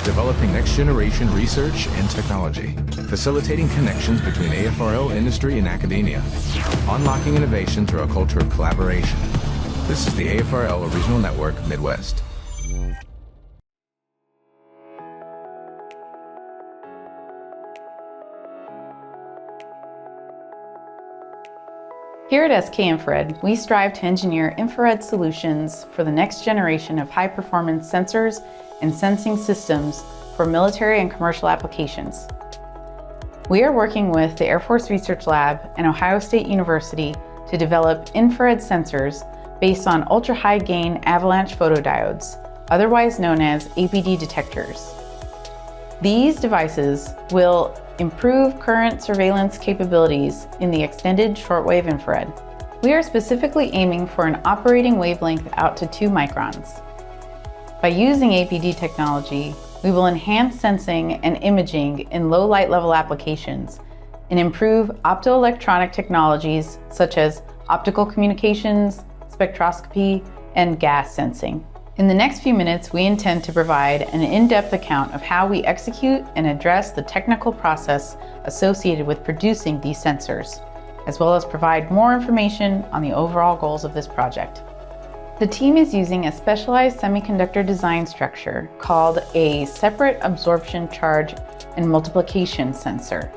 developing next-generation research and technology, facilitating connections between AFRL industry and academia, unlocking innovation through a culture of collaboration. This is the AFRL Regional Network Midwest. Here at SK Infrared, we strive to engineer infrared solutions for the next generation of high-performance sensors and sensing systems for military and commercial applications. We are working with the Air Force Research Lab and Ohio State University to develop infrared sensors based on ultra-high gain avalanche photodiodes, otherwise known as APD detectors. These devices will improve current surveillance capabilities in the extended shortwave infrared. We are specifically aiming for an operating wavelength out to 2 microns. By using APD technology, we will enhance sensing and imaging in low light level applications and improve optoelectronic technologies such as optical communications, spectroscopy, and gas sensing. In the next few minutes, we intend to provide an in-depth account of how we execute and address the technical process associated with producing these sensors, as well as provide more information on the overall goals of this project. The team is using a specialized semiconductor design structure called a separate absorption charge and multiplication sensor.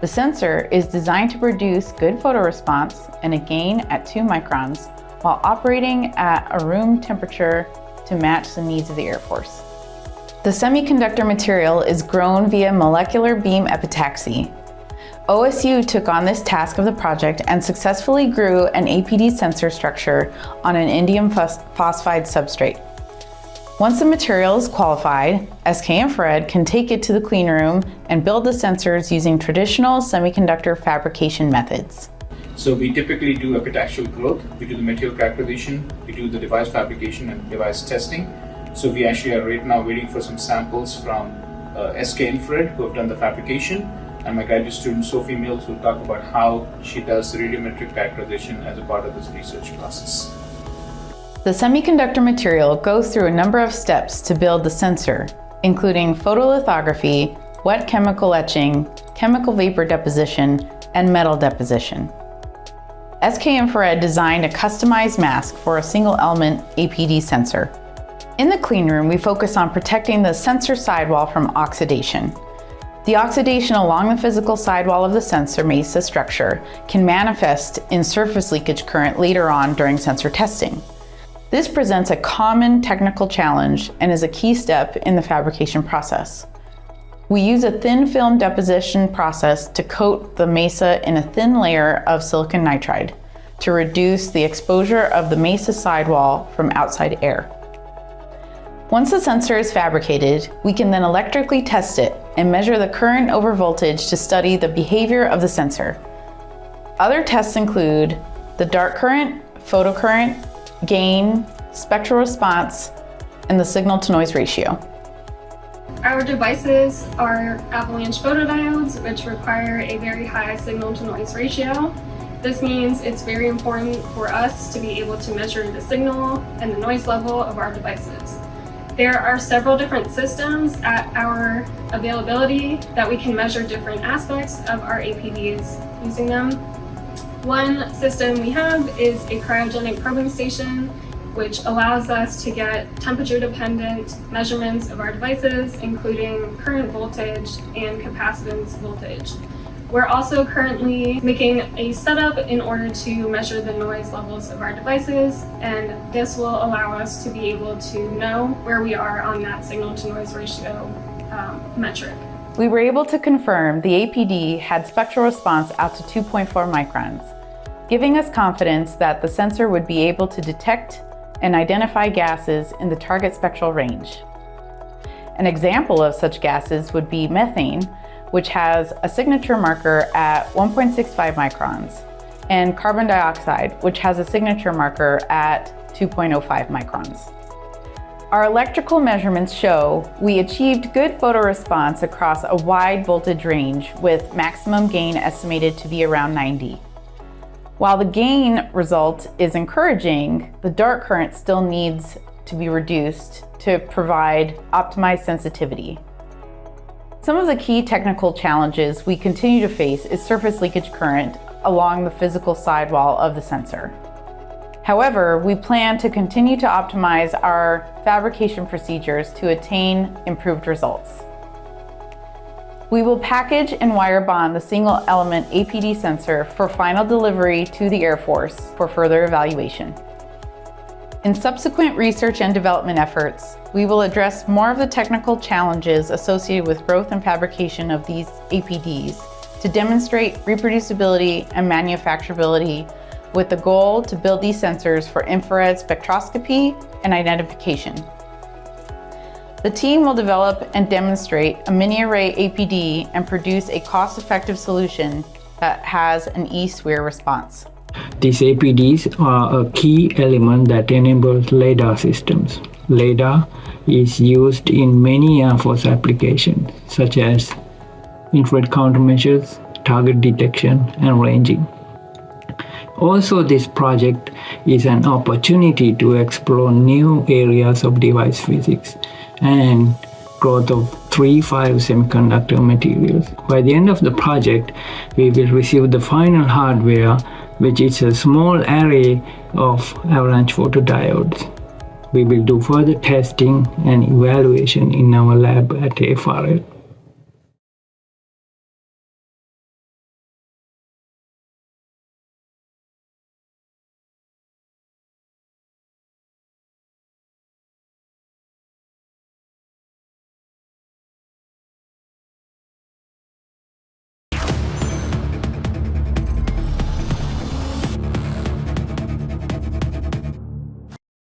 The sensor is designed to produce good photoresponse and a gain at 2 microns while operating at a room temperature to match the needs of the Air Force. The semiconductor material is grown via molecular beam epitaxy. OSU took on this task of the project and successfully grew an APD sensor structure on an indium phosphide substrate. Once the material is qualified, SK Infrared can take it to the clean room and build the sensors using traditional semiconductor fabrication methods. So we typically do epitaxial growth, we do the material characterization, we do the device fabrication and device testing. So we actually are right now waiting for some samples from SK Infrared who have done the fabrication, and my graduate student Sophie Mills will talk about how she does radiometric characterization as a part of this research process. The semiconductor material goes through a number of steps to build the sensor, including photolithography, wet chemical etching, chemical vapor deposition, and metal deposition. SK Infrared designed a customized mask for a single element APD sensor. In the clean room, we focus on protecting the sensor sidewall from oxidation. The oxidation along the physical sidewall of the sensor MESA structure can manifest in surface leakage current later on during sensor testing. This presents a common technical challenge and is a key step in the fabrication process. We use a thin film deposition process to coat the MESA in a thin layer of silicon nitride to reduce the exposure of the MESA sidewall from outside air. Once the sensor is fabricated, we can then electrically test it and measure the current over voltage to study the behavior of the sensor. Other tests include the dark current, photocurrent, gain, spectral response, and the signal-to-noise ratio. Our devices are avalanche photodiodes, which require a very high signal-to-noise ratio. This means it's very important for us to be able to measure the signal and the noise level of our devices. There are several different systems at our availability that we can measure different aspects of our APDs using them. One system we have is a cryogenic probing station, which allows us to get temperature-dependent measurements of our devices, including current voltage and capacitance voltage. We're also currently making a setup in order to measure the noise levels of our devices, and this will allow us to be able to know where we are on that signal-to-noise ratio metric. We were able to confirm the APD had spectral response out to 2.4 microns, giving us confidence that the sensor would be able to detect and identify gases in the target spectral range. An example of such gases would be methane, which has a signature marker at 1.65 microns, and carbon dioxide, which has a signature marker at 2.05 microns. Our electrical measurements show we achieved good photoresponse across a wide voltage range with maximum gain estimated to be around 90. While the gain result is encouraging, the dark current still needs to be reduced to provide optimized sensitivity. Some of the key technical challenges we continue to face is surface leakage current along the physical sidewall of the sensor. However, we plan to continue to optimize our fabrication procedures to attain improved results. We will package and wire bond the single element APD sensor for final delivery to the Air Force for further evaluation. In subsequent research and development efforts, we will address more of the technical challenges associated with growth and fabrication of these APDs to demonstrate reproducibility and manufacturability, with the goal to build these sensors for infrared spectroscopy and identification. The team will develop and demonstrate a mini-array APD and produce a cost-effective solution that has an E-SWIR response. These APDs are a key element that enables LiDAR systems. LiDAR is used in many Air Force applications, such as infrared countermeasures, target detection, and ranging. Also, this project is an opportunity to explore new areas of device physics and growth of 3-5 semiconductor materials. By the end of the project, we will receive the final hardware, which is a small array of avalanche photodiodes. We will do further testing and evaluation in our lab at AFRL.